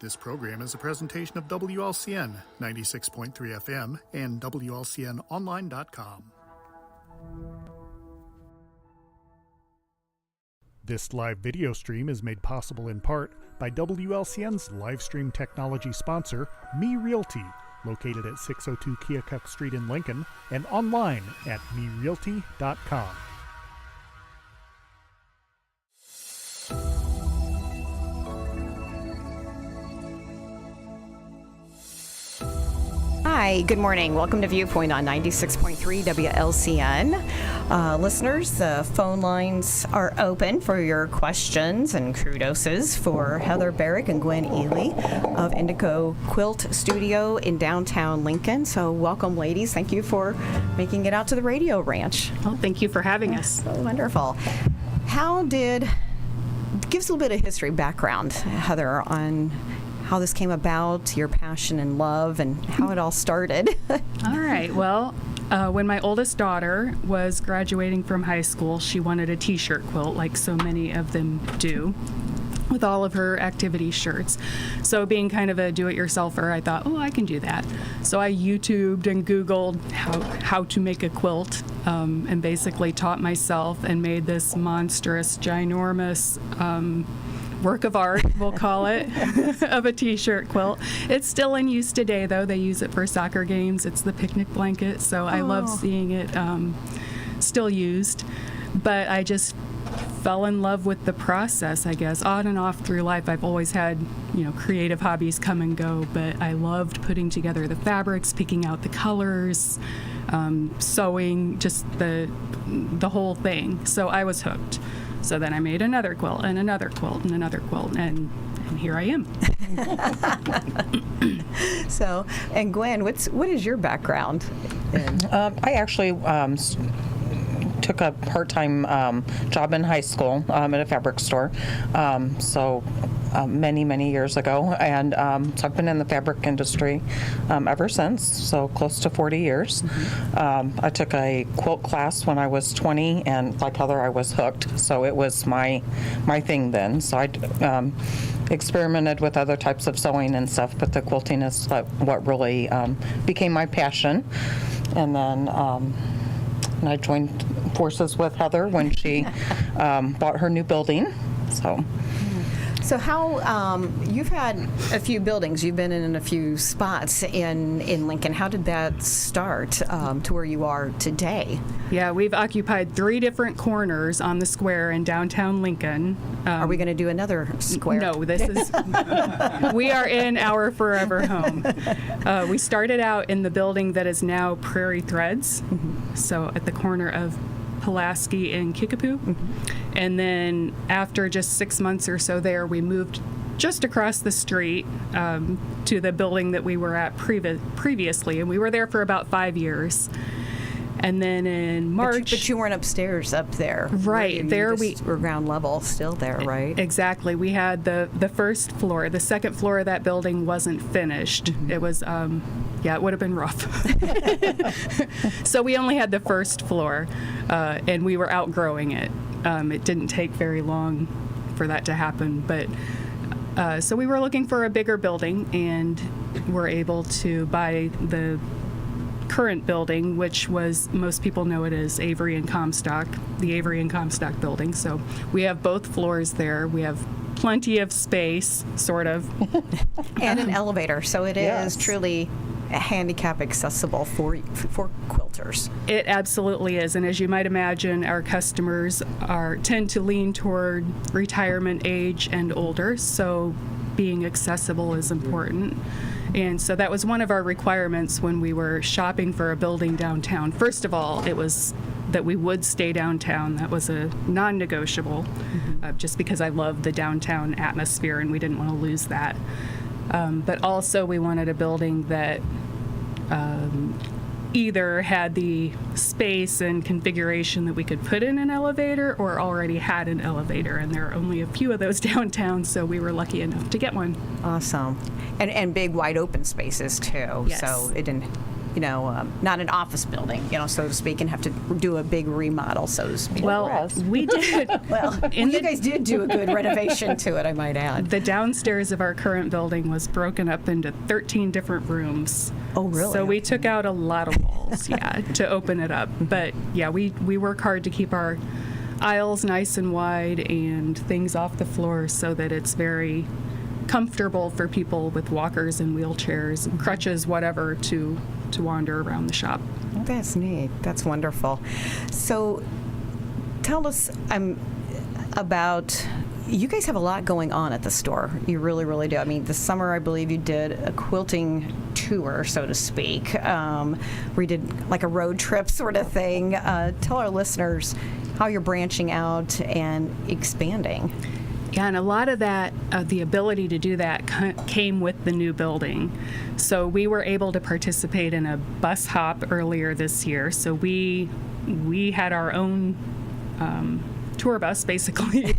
This program is a presentation of WLCN 96.3 FM and WLCNonline.com. This live video stream is made possible in part by WLCN's live stream technology sponsor, Me Realty, located at 602 Keokuk Street in Lincoln and online at merealty.com. Hi, good morning. Welcome to Viewpoint on 96.3 WLCN. Listeners, the phone lines are open for your questions and kudoses for Heather Barrick and Gwen Ely of Indigo Quilt Studio in downtown Lincoln. So welcome, ladies. Thank you for making it out to the radio ranch. Oh, thank you for having us. So wonderful. Give us a little bit of history background, Heather, on how this came about, your passion and love, and how it all started. All right. Well, when my oldest daughter was graduating from high school, she wanted a t-shirt quilt, like so many of them do, with all of her activity shirts. So being kind of a do-it-yourselfer, I thought, I can do that. So I YouTubed and Googled how to make a quilt, and basically taught myself and made this monstrous, ginormous work of art, we'll call it, of a t-shirt quilt. It's still in use today, though. They use it for soccer games. It's the picnic blanket, so I love seeing it still used. But I just fell in love with the process, I guess. On and off through life, I've always had, creative hobbies come and go, but I loved putting together the fabrics, picking out the colors, sewing, just the whole thing. So I was hooked. So then I made another quilt and another quilt and another quilt, and here I am. So, and Gwen, what is your background? I actually took a part-time job in high school at a fabric store. Many years ago, and so I've been in the fabric industry ever since, so close to 40 years. Mm-hmm. I took a quilt class when I was 20, and like Heather, I was hooked, so it was my thing then. So I experimented with other types of sewing and stuff, but the quilting is what really became my passion. And then I joined forces with Heather when she bought her new building. So So how, you've had a few buildings, you've been in a few spots in Lincoln. How did that start to where you are today? Yeah, we've occupied 3 different corners on the square in downtown Lincoln. Are we going to do another square? No, this is, we are in our forever home. We started out in the building that is now Prairie Threads, so at the corner of Pulaski and Kickapoo. And then after just 6 months or so there, we moved just across the street to the building that we were at previously, and we were there for about 5 years. And then in March... But you weren't upstairs up there. Right. There we were ground level still there, right? Exactly. We had the first floor. The second floor of that building wasn't finished. It was, it would have been rough. So we only had the first floor, and we were outgrowing it. It didn't take very long for that to happen, but so we were looking for a bigger building, and were able to buy the current building, which was, most people know it as Avery and Comstock, the Avery and Comstock building. So we have both floors there. We have plenty of space, sort of. And an elevator, so it Yes. is truly handicap accessible for quilters. It absolutely is, and as you might imagine, our customers tend to lean toward retirement age and older, so being accessible is important. And so that was one of our requirements when we were shopping for a building downtown. First of all, it was that we would stay downtown. That was a non-negotiable, just because I love the downtown atmosphere and we didn't want to lose that. But also we wanted a building that either had the space and configuration that we could put in an elevator or already had an elevator, and there are only a few of those downtown, so we were lucky enough to get one. Awesome. And big wide open spaces too. Yes. So it didn't, not an office building, so to speak, and have to do a big remodel, so to speak. Well, we did. You guys did do a good renovation to it, I might add. The downstairs of our current building was broken up into 13 different rooms. Oh, really? So we took out a lot of walls, to open it up. But yeah, we work hard to keep our aisles nice and wide and things off the floor so that it's very comfortable for people with walkers and wheelchairs and crutches, whatever, to wander around the shop. That's neat. That's wonderful. So tell us about, you guys have a lot going on at the store. You really, really do. I mean, this summer, I believe you did a quilting tour, so to speak. We did like a road trip sort of thing. Tell our listeners how you're branching out and expanding. Yeah, and a lot of that, the ability to do that came with the new building. So we were able to participate in a bus hop earlier this year. So we had our own tour bus, basically.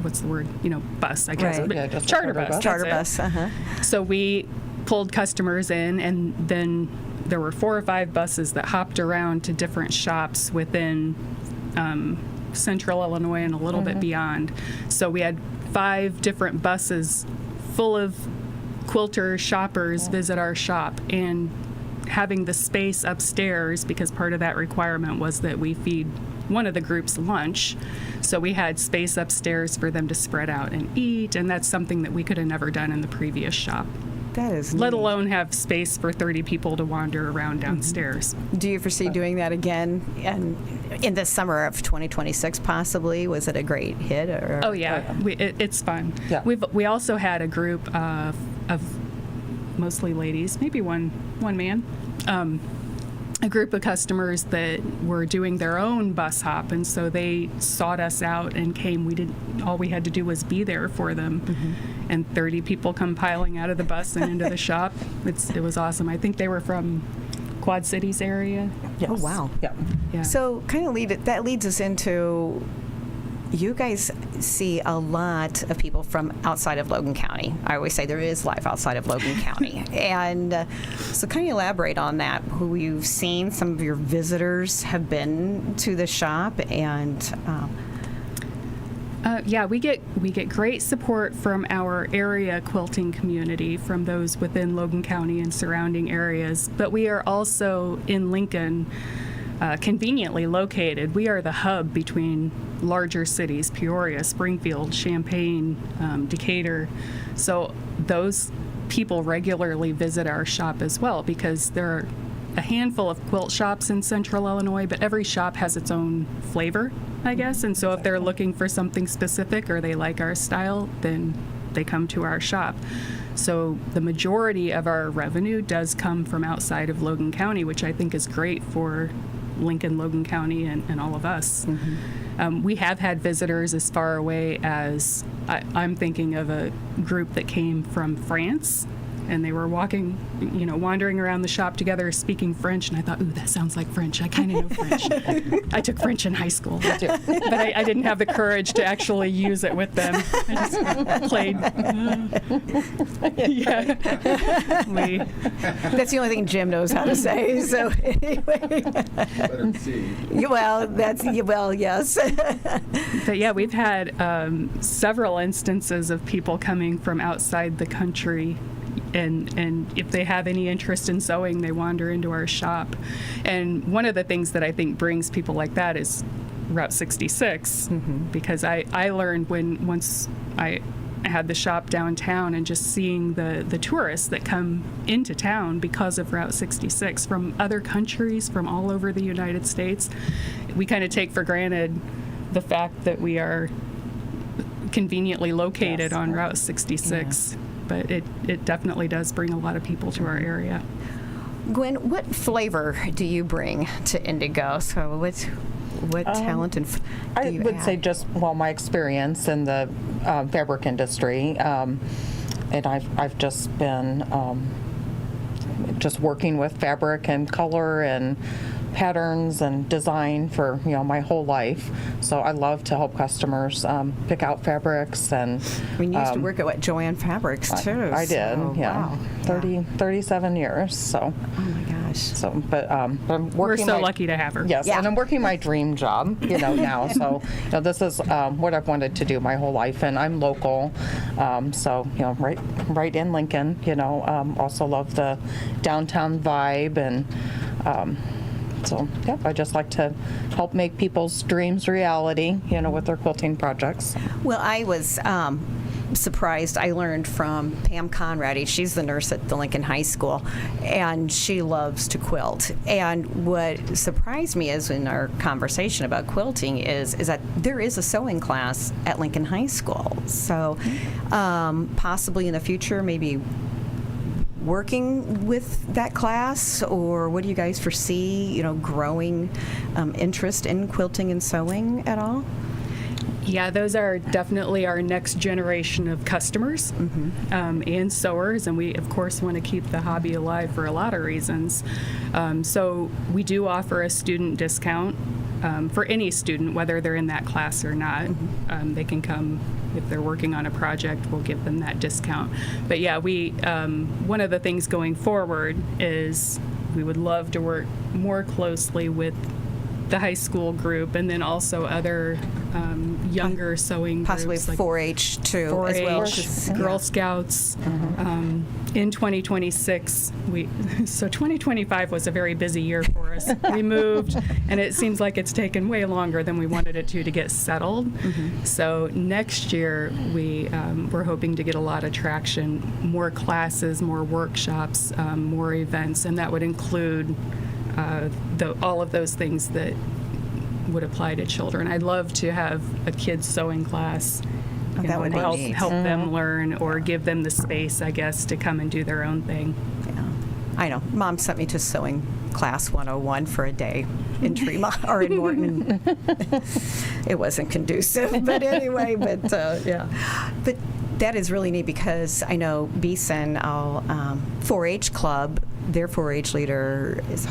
What's the word? Bus, I guess. Right. But Yeah, just a charter bus. Charter that's it. bus, So we pulled customers in, and then there were 4 or 5 buses that hopped around to different shops within Central Illinois and a little bit beyond. So we had 5 different buses full of quilter shoppers visit our shop, and having the space upstairs, because part of that requirement was that we feed one of the groups lunch. So we had space upstairs for them to spread out and eat, and that's something that we could have never done in the previous shop. That is Let neat. alone have space for 30 people to wander around downstairs. Do you foresee doing that again in the summer of 2026 possibly? Was it a great hit? Or? Oh yeah, it's fun. Yeah. We also had a group of mostly ladies, maybe one man, a group of customers that were doing their own bus hop, and so they sought us out and came. All we had to do was be there for them, and 30 people come piling out of the bus and into the shop. It was awesome. I think they were from Quad Cities area. Yes. Oh, wow. Yeah. Yeah. So kind of that leads us into, you guys see a lot of people from outside of Logan County. I always say there is life outside of Logan County. And so kind of elaborate on that, who you've seen, some of your visitors have been to the shop, and Yeah, we get great support from our area quilting community, from those within Logan County and surrounding areas. But we are also in Lincoln conveniently located. We are the hub between larger cities, Peoria, Springfield, Champaign, Decatur. So those people regularly visit our shop as well, because there are a handful of quilt shops in central Illinois, but every shop has its own flavor, I guess. And so if they're looking for something specific or they like our style, then they come to our shop. So the majority of our revenue does come from outside of Logan County, which I think is great for Lincoln, Logan County, and all of us. We have had visitors as far away as, I'm thinking of a group that came from France, and they were walking, wandering around the shop together speaking French, and I thought, ooh, that sounds like French. I kind of know French. I took French in high school, but I didn't have the courage to actually use it with them. I just played. Yeah. That's the only thing Jim knows how to say. So anyway. Better see. Well, yes. But yeah, we've had several instances of people coming from outside the country, and if they have any interest in sewing, they wander into our shop. And one of the things that I think brings people like that is Route 66, because I learned once I had the shop downtown, and just seeing the tourists that come into town because of Route 66 from other countries, from all over the United States. We kind of take for granted the fact that we are conveniently located on Route 66. But it definitely does bring a lot of people to our area. Gwen, what flavor do you bring to Indigo? So what talent and do you I would add? say just, my experience in the fabric industry, and I've just been just working with fabric and color and patterns and design for my whole life. So I love to help customers pick out fabrics. And We used to work at Joanne Fabrics too. I did, so, yeah. Wow. 37 years. So. Oh my gosh. So, but I'm working. We're so lucky to have her. Yes, Yeah. and I'm working my dream job, now. So, this is what I've wanted to do my whole life, and I'm local. So, right in Lincoln. Also love the downtown vibe, and so, I just like to help make people's dreams reality, with their quilting projects. Well, I was surprised. I learned from Pam Conrady. She's the nurse at the Lincoln High School, and she loves to quilt. And what surprised me is in our conversation about quilting is that there is a sewing class at Lincoln High School. So possibly in the future, maybe working with that class, or what do you guys foresee, growing interest in quilting and sewing at all? Yeah, those are definitely our next generation of customers and sewers, and we, of course, want to keep the hobby alive for a lot of reasons. So we do offer a student discount for any student, whether they're in that class or not. They can come. If they're working on a project, we'll give them that discount. But yeah, we one of the things going forward is we would love to work more closely with the high school group, and then also other younger sewing Possibly groups, like 4-H too, 4-H, as well. 'Cause, Girl Scouts. In 2026, so 2025 was a very busy year for us. We moved, and it seems like it's taken way longer than we wanted it to get settled. So next year, we're hoping to get a lot of traction, more classes, more workshops, more events, and that would include all of those things that would apply to children. I'd love to have a kids sewing class. That would be neat. help them learn, or give them the space, I guess, to come and do their own thing. Yeah. I know. Mom sent me to sewing class 101 for a day in Tremont or in Morton. It wasn't conducive, but anyway. Yeah. But that is really neat, because I know Beeson, 4-H club, their 4-H leader is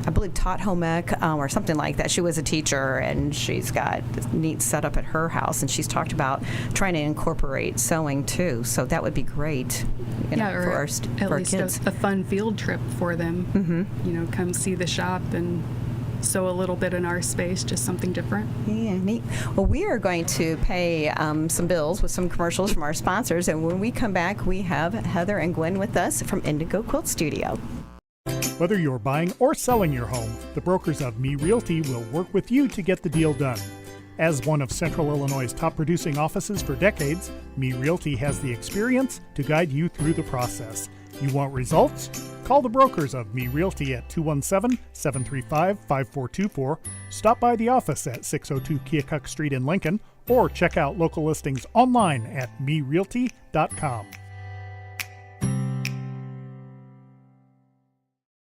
I believe taught home ec or something like that. She was a teacher, and she's got this neat setup at her house, and she's talked about trying to incorporate sewing too. So that would be great, Or for our at least kids. a fun field trip for them. Come see the shop and sew a little bit in our space, just something different. Yeah, neat. Well, we are going to pay some bills with some commercials from our sponsors, and when we come back, we have Heather and Gwen with us from Indigo Quilt Studio. Whether you're buying or selling your home, the brokers of Me Realty will work with you to get the deal done. As one of Central Illinois' top producing offices for decades, Me Realty has the experience to guide you through the process. You want results? Call the brokers of Me Realty at 217-735-5424, stop by the office at 602 Keokuk Street in Lincoln, or check out local listings online at merealty.com.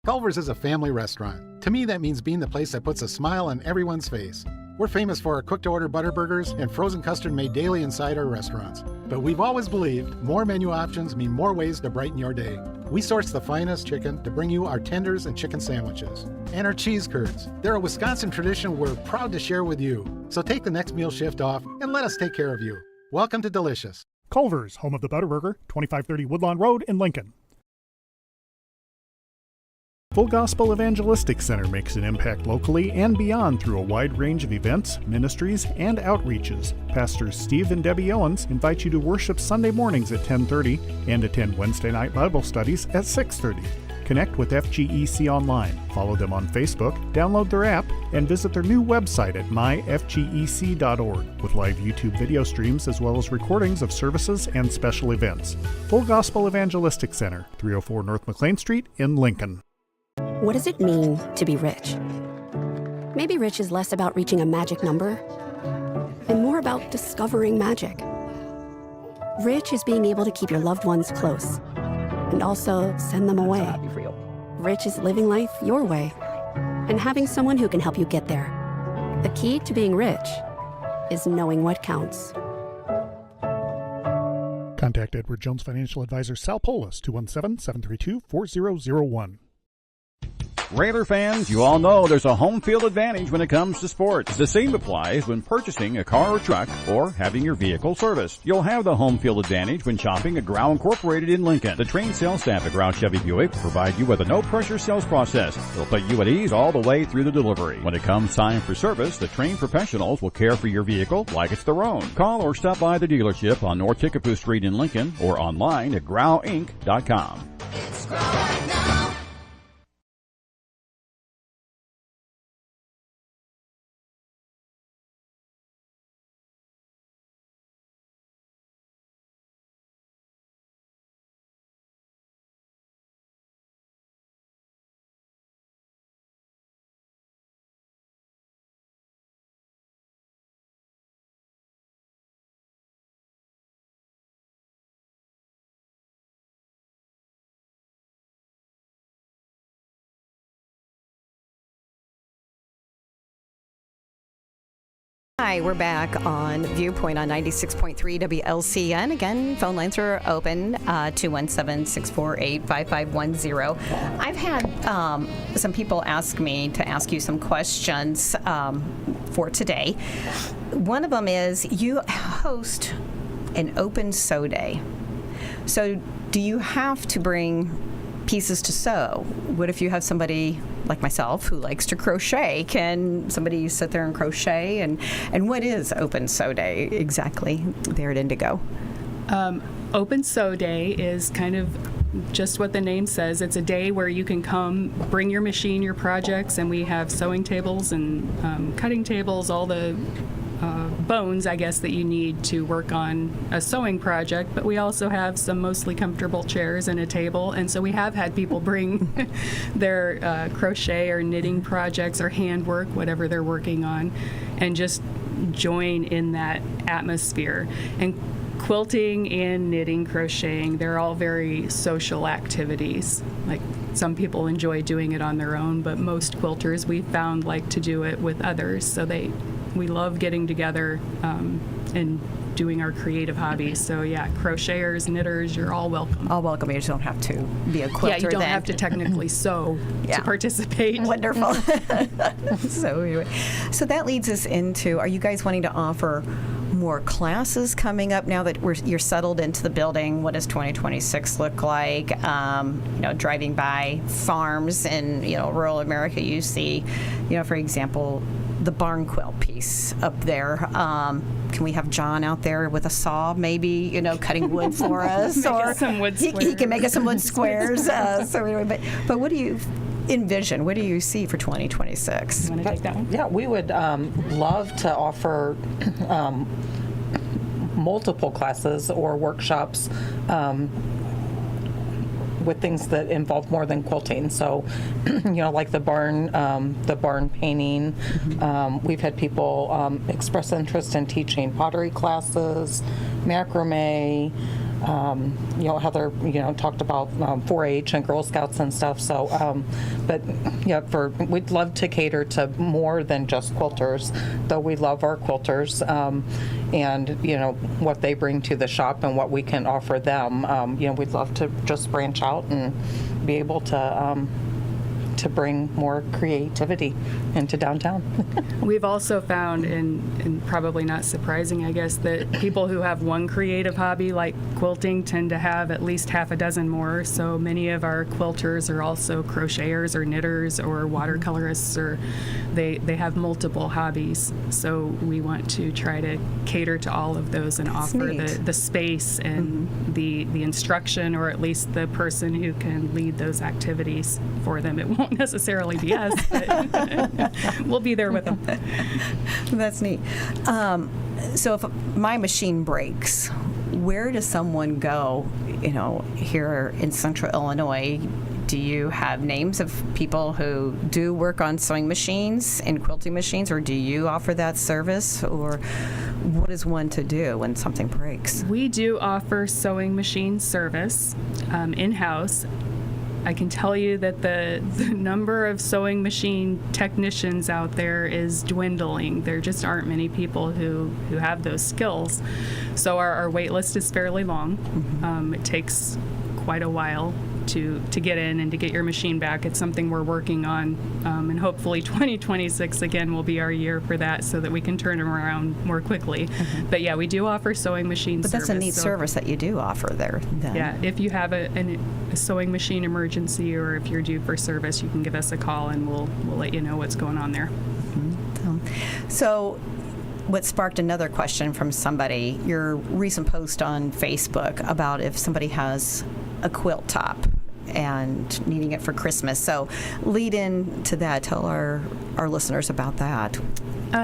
Culver's is a family restaurant. To me, that means being the place that puts a smile on everyone's face. We're famous for our cooked-to-order butter burgers and frozen custard made daily inside our restaurants. But we've always believed more menu options mean more ways to brighten your day. We source the finest chicken to bring you our tenders and chicken sandwiches. And our cheese curds. They're a Wisconsin tradition we're proud to share with you. So take the next meal shift off and let us take care of you. Welcome to Delicious. Culver's, home of the Butterburger, 2530 Woodlawn Road in Lincoln. Full Gospel Evangelistic Center makes an impact locally and beyond through a wide range of events, ministries, and outreaches. Pastors Steve and Debbie Owens invite you to worship Sunday mornings at 10:30 and attend Wednesday night Bible studies at 6:30. Connect with FGEC online, follow them on Facebook, download their app, and visit their new website at myfgec.org with live YouTube video streams as well as recordings of services and special events. Full Gospel Evangelistic Center, 304 North McLean Street in Lincoln. What does it mean to be rich? Maybe rich is less about reaching a magic number and more about discovering magic. Rich is being able to keep your loved ones close and also send them away. Rich is living life your way and having someone who can help you get there. The key to being rich is knowing what counts. Contact Edward Jones Financial Advisor Sal Polis, 217-732-4001. Raider fans, you all know there's a home field advantage when it comes to sports. The same applies when purchasing a car or truck or having your vehicle serviced. You'll have the home field advantage when shopping at Grau Incorporated in Lincoln. The trained sales staff at Grau Chevy Buick will provide you with a no-pressure sales process. They'll put you at ease all the way through the delivery. When it comes time for service, the trained professionals will care for your vehicle like it's their own. Call or stop by the dealership on North Kickapoo Street in Lincoln or online at grauinc.com. It's Grau right now. Hi, we're back on Viewpoint on 96.3 WLCN. Again, phone lines are open, 217-648-5510. I've had some people ask me to ask you some questions for today. One of them is, you host an open sew day. So do you have to bring pieces to sew? What if you have somebody like myself who likes to crochet? Can somebody sit there and crochet? And what is Open Sew Day exactly there at Indigo? Open Sew Day is kind of just what the name says. It's a day where you can come, bring your machine, your projects, and we have sewing tables and cutting tables, all the bones, I guess, that you need to work on a sewing project, but we also have some mostly comfortable chairs and a table, and so we have had people bring their crochet or knitting projects or handwork, whatever they're working on, and just join in that atmosphere. And quilting and knitting, crocheting, they're all very social activities. Like, some people enjoy doing it on their own, but most quilters we found like to do it with others, so we love getting together and doing our creative hobbies. So yeah, crocheters, knitters, you're all welcome. All welcome. You just don't have to be a quilter. Yeah, you don't then. have to technically sew to participate. Wonderful. So anyway, so that leads us into, are you guys wanting to offer more classes coming up now that you're settled into the building? What does 2026 look like? Driving by farms in rural America, you see, for example, the barn quilt piece up there. Can we have John out there with a saw, maybe, cutting wood for us? Or some wood squares. He can make us some wood squares. So anyway, but what do you envision? What do you see for 2026? You want to take that one? Yeah, we would love to offer multiple classes or workshops with things that involve more than quilting. So, like the barn painting. We've had people express interest in teaching pottery classes, macrame. Heather, talked about 4-H and Girl Scouts and stuff. So, we'd love to cater to more than just quilters, though we love our quilters, and what they bring to the shop and what we can offer them. We'd love to just branch out and be able to bring more creativity into downtown. We've also found, and probably not surprising, I guess, that people who have one creative hobby like quilting tend to have at least half a dozen more. So many of our quilters are also crocheters or knitters or watercolorists, or they have multiple hobbies. So we want to try to cater to all of those and offer the space and the instruction, or at least the person who can lead those activities for them. It won't necessarily be us, but we'll be there with them. That's neat. So if my machine breaks, where does someone go, here in Central Illinois? Do you have names of people who do work on sewing machines and quilting machines, or do you offer that service, or what is one to do when something breaks? We do offer sewing machine service in-house. I can tell you that the number of sewing machine technicians out there is dwindling. There just aren't many people who have those skills. So our wait list is fairly long. It takes quite a while to get in and to get your machine back. It's something we're working on, and hopefully 2026 again will be our year for that, so that we can turn them around more quickly. But yeah, we do offer sewing machine service. But that's a neat service that you do offer there then. Yeah, if you have a sewing machine emergency, or if you're due for service, you can give us a call and we'll let you know what's going on there. So what sparked another question from somebody, your recent post on Facebook about if somebody has a quilt top and needing it for Christmas. So lead in to that. Tell our listeners about that.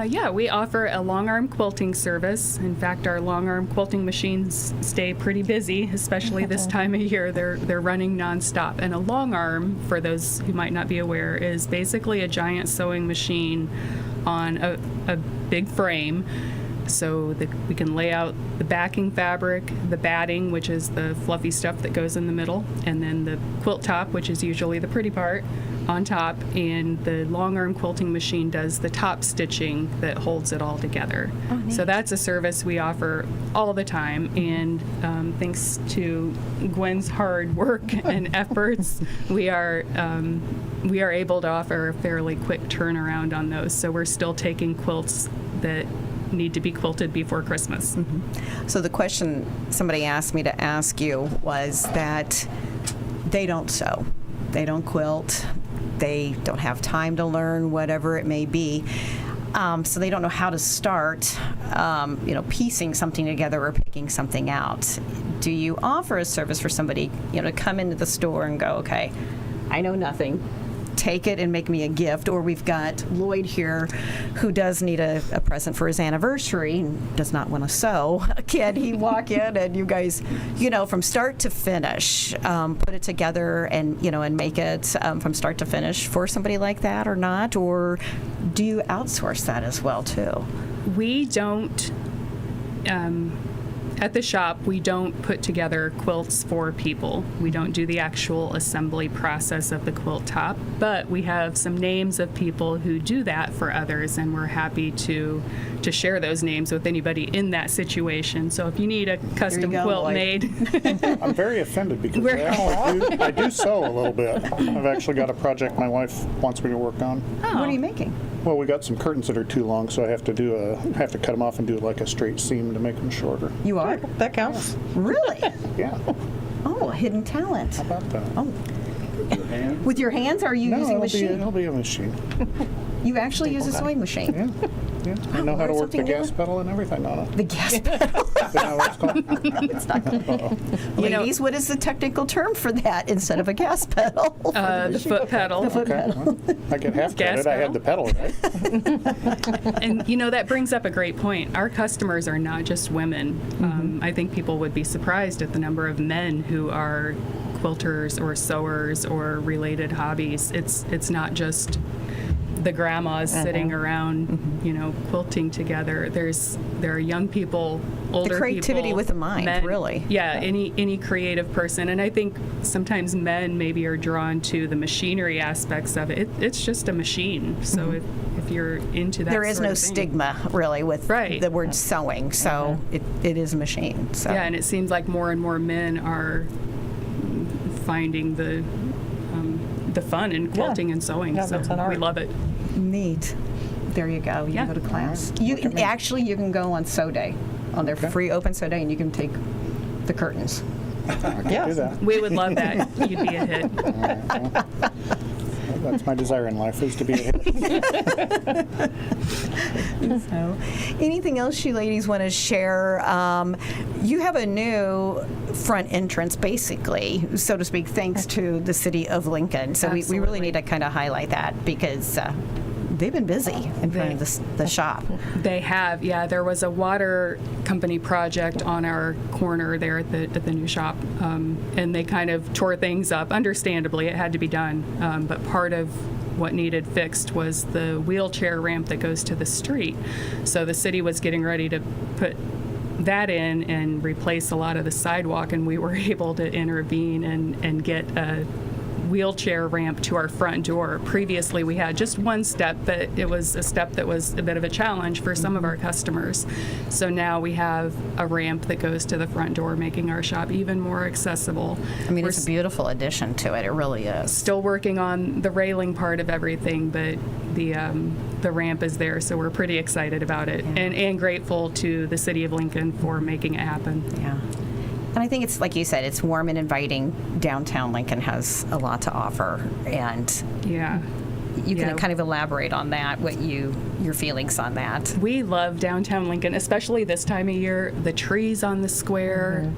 Yeah, we offer a long arm quilting service. In fact, our long arm quilting machines stay pretty busy, especially this time of year. They're running nonstop. And a long arm, for those who might not be aware, is basically a giant sewing machine on a big frame. So that we can lay out the backing fabric, the batting, which is the fluffy stuff that goes in the middle, and then the quilt top, which is usually the pretty part, on top, and the long arm quilting machine does the top stitching that holds it all together. So that's a service we offer all the time, and thanks to Gwen's hard work and efforts, we are able to offer a fairly quick turnaround on those. So we're still taking quilts that need to be quilted before Christmas. So the question somebody asked me to ask you was that they don't sew, they don't quilt, they don't have time to learn, whatever it may be. So they don't know how to start, piecing something together or picking something out. Do you offer a service for somebody, to come into the store and go, okay, I know nothing, take it and make me a gift? Or we've got Lloyd here who does need a present for his anniversary and does not want to sew. Can he walk in and you guys, from start to finish, put it together and, and make it from start to finish for somebody like that or not? Or do you outsource that as well too? We don't, at the shop, we don't put together quilts for people. We don't do the actual assembly process of the quilt top, but we have some names of people who do that for others, and we're happy to share those names with anybody in that situation. So if you need a custom quilt made. I'm very offended because I do sew a little bit. I've actually got a project my wife wants me to work on. Oh. What are you making? Well, we got some curtains that are too long, so I have to cut them off and do like a straight seam to make them shorter. You are? That counts. Really? Yeah. Oh, a hidden talent. How about that? Oh. With your hands, or are you using a machine? It'll be a machine. You actually use a sewing machine. Yeah. I know how to learn work the something gas new. pedal and everything on it. The gas pedal. Is that how it's called? It's not. Ladies, what is the technical term for that instead of a gas pedal? The foot pedal. Okay, well, I get half Gas credit. I had the pedal, right? And that brings up a great point. Our customers are not just women. I think people would be surprised at the number of men who are quilters or sewers or related hobbies. It's not just the grandmas sitting around, quilting together. There are young people, older creativity people, with a mind, men, really. Yeah, any creative person. And I think sometimes men maybe are drawn to the machinery aspects of it. It's just a machine. So if you're into that, There is sort no of thing. stigma, really, with Right. the word sewing. So it is a machine. So. Yeah, and it seems like more and more men are finding the fun in quilting and sewing. Yeah, So that's an we art. love it. Neat. There you go. You Yeah. can go to class. You can go on sew day, on their free open sew day, and you can take the curtains. I can do that. We would love that. You'd be a hit. Well, that's my desire in life, is to be a hit. So, anything else you ladies want to share? You have a new front entrance, basically, so to speak, thanks to the city of Lincoln. So we really Absolutely. need to kind of highlight that because they've been busy in front of the shop. They have, yeah. There was a water company project on our corner there at the new shop, and they kind of tore things up. Understandably, it had to be done, but part of what needed fixed was the wheelchair ramp that goes to the street. So the city was getting ready to put that in and replace a lot of the sidewalk, and we were able to intervene and get a wheelchair ramp to our front door. Previously, we had just one step, but it was a step that was a bit of a challenge for some of our customers. So now we have a ramp that goes to the front door, making our shop even more accessible. I mean, We're it's a beautiful addition to it. It really is. still working on the railing part of everything, but the ramp is there, so we're pretty excited about it, and grateful to the city of Lincoln for making it happen. Yeah. And I think it's, like you said, it's warm and inviting. Downtown Lincoln has a lot to offer, and Yeah. you can Yeah. kind of elaborate on that, your feelings on that. We love downtown Lincoln, especially this time of year. The trees on the square,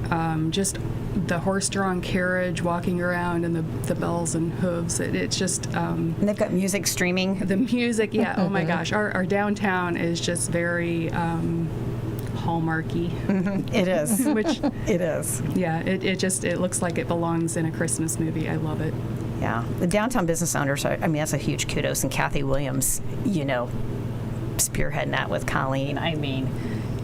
just the horse-drawn carriage walking around, and the bells and hooves. It's just And they've got music streaming. the music. Yeah. Oh my gosh, our downtown is just very hallmarky. It is. Which, It is. yeah, it looks like it belongs in a Christmas movie. I love it. Yeah. The downtown business owners, that's a huge kudos. And Kathy Williams, spearheading that with Colleen. I mean,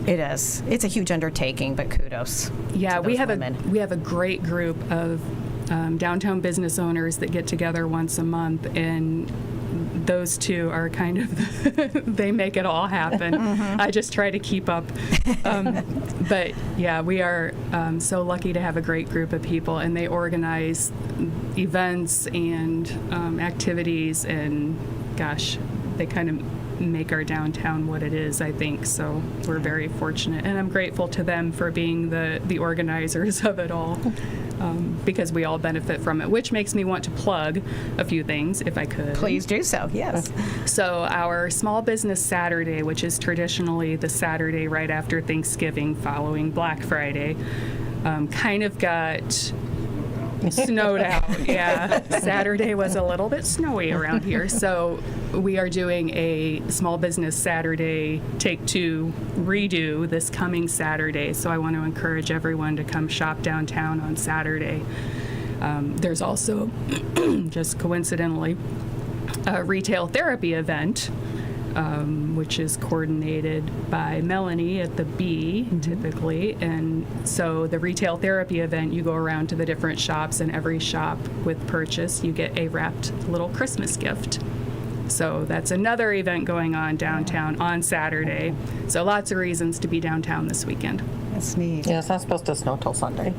it is. It's a huge undertaking, but kudos. Yeah, to we those have women. we have a great group of downtown business owners that get together once a month, and those two are kind of they make it all happen. I just try to keep up, but yeah, we are so lucky to have a great group of people, and they organize events and activities, and gosh, they kind of make our downtown what it is, I think. So we're very fortunate, and I'm grateful to them for being the organizers of it all, because we all benefit from it, which makes me want to plug a few things, if I could. Please do so, yes. So our Small Business Saturday, which is traditionally the Saturday right after Thanksgiving following Black Friday, kind of got snowed out. Yeah, Saturday was a little bit snowy around here, so we are doing a Small Business Saturday Take Two redo this coming Saturday. So I want to encourage everyone to come shop downtown on Saturday. There's also, just coincidentally, a retail therapy event, which is coordinated by Melanie at the B, typically. And so the retail therapy event, you go around to the different shops, and every shop with purchase, you get a wrapped little Christmas gift. So that's another event going on downtown on Saturday. So lots of reasons to be downtown this weekend. That's neat. Yeah, it's not supposed to snow till Sunday.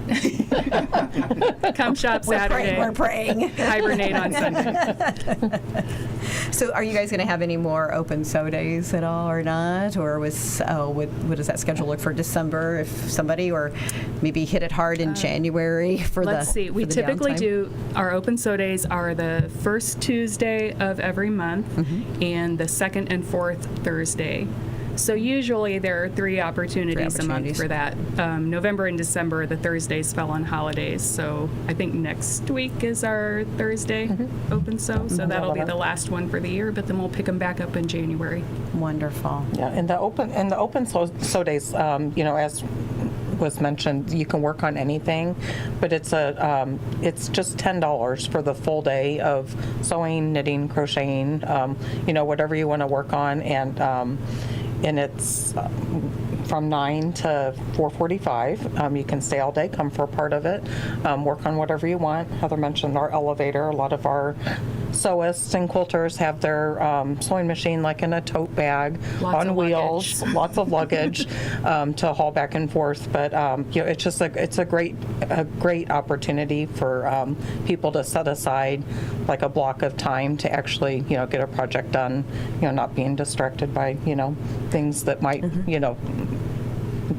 Come shop Saturday. We're praying. Hibernate on Sunday. So are you guys going to have any more open sew days at all or not? Or what does that schedule look for December if somebody, or maybe hit it hard in January for Let's see. We typically downtime? do, our open sew days are the first Tuesday of every month and the second and fourth Thursday. So usually there are three opportunities a month for that. November and December, the Thursdays fell on holidays. So I think next week is our Thursday open sew. So that'll be the last one for the year, but then we'll pick them back up in January. Wonderful. Yeah, and the open sew days, as was mentioned, you can work on anything, but it's just $10 for the full day of sewing, knitting, crocheting, whatever you want to work on, and it's from 9 to 4:45. You can stay all day, come for a part of it, work on whatever you want. Heather mentioned our elevator. A lot of our sewists and quilters have their sewing machine like in a tote bag on wheels, lots of luggage to haul back and forth. But it's just a great opportunity for people to set aside like a block of time to actually get a project done. Not being distracted by things that might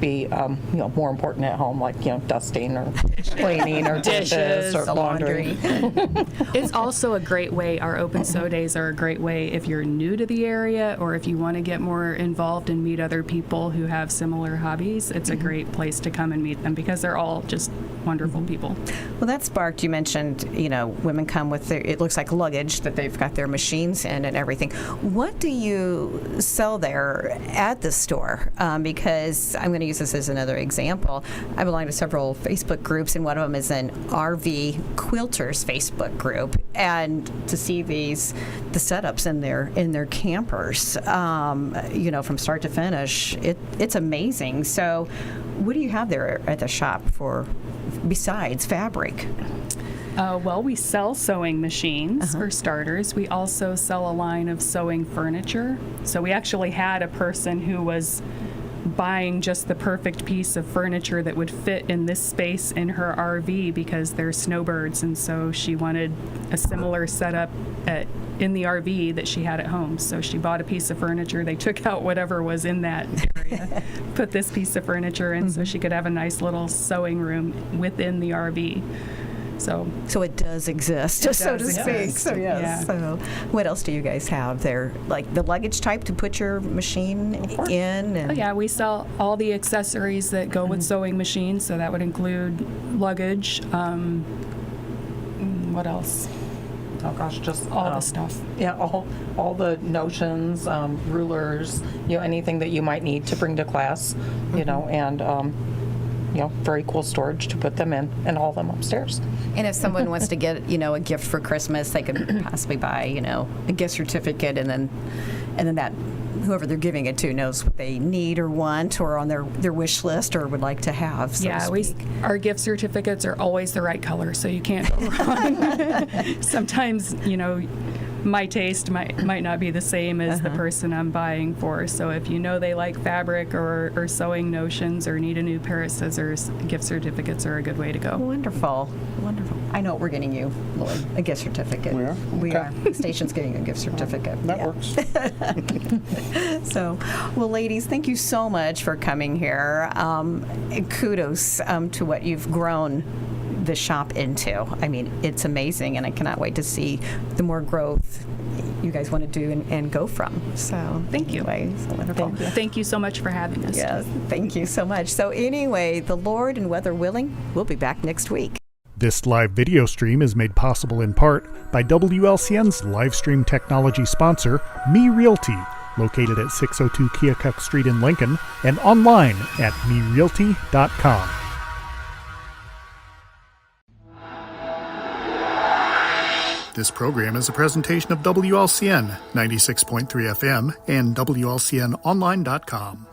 be more important at home, like dusting or cleaning or dishes or laundry. It's also a great way, our open sew days are a great way if you're new to the area or if you want to get more involved and meet other people who have similar hobbies. It's a great place to come and meet them because they're all just wonderful people. Well, that sparked, you mentioned, women come with it looks like luggage that they've got their machines in and everything. What do you sell there at the store? Because I'm going to use this as another example. I belong to several Facebook groups, and one of them is an RV Quilters Facebook group. And to see the setups in their campers, from start to finish, it's amazing. So, what do you have there at the shop besides fabric? Well, we sell sewing machines for starters. We also sell a line of sewing furniture. So we actually had a person who was buying just the perfect piece of furniture that would fit in this space in her RV because they're snowbirds, and so she wanted a similar setup in the RV that she had at home. So she bought a piece of furniture. They took out whatever was in that area, put this piece of furniture in so she could have a nice little sewing room within the RV. So it does exist, so to speak. So yes. Yeah. So what else do you guys have there? Like the luggage type to put your machine in? And yeah, we sell all the accessories that go with sewing machines. So that would include luggage. What else? Oh gosh, just all the stuff. Yeah, all the notions, rulers, anything that you might need to bring to class, and very cool storage to put them in, and all of them upstairs. And if someone wants to get, a gift for Christmas, they could possibly buy, a gift certificate, and then that whoever they're giving it to knows what they need or want or on their wish list or would like to have. So yeah, our gift certificates are always the right color, so you can't go wrong. Sometimes, my taste might not be the same as the person I'm buying for. So if they like fabric or sewing notions or need a new pair of scissors, gift certificates are a good way to go. Wonderful. I know what we're getting you, Lloyd, a gift certificate. We are. The station's getting you a gift certificate. That works. So, well, ladies, thank you so much for coming here. Kudos to what you've grown the shop into. I mean, it's amazing, and I cannot wait to see the more growth you guys want to do and go from. So thank you. Anyway, so wonderful. Thank you so much for having us. Yes, thank you so much. So anyway, the Lord and weather willing, we'll be back next week. This live video stream is made possible in part by WLCN's live stream technology sponsor, Me Realty, located at 602 Keokuk Street in Lincoln and online at merealty.com. This program is a presentation of WLCN 96.3 FM and WLCNonline.com.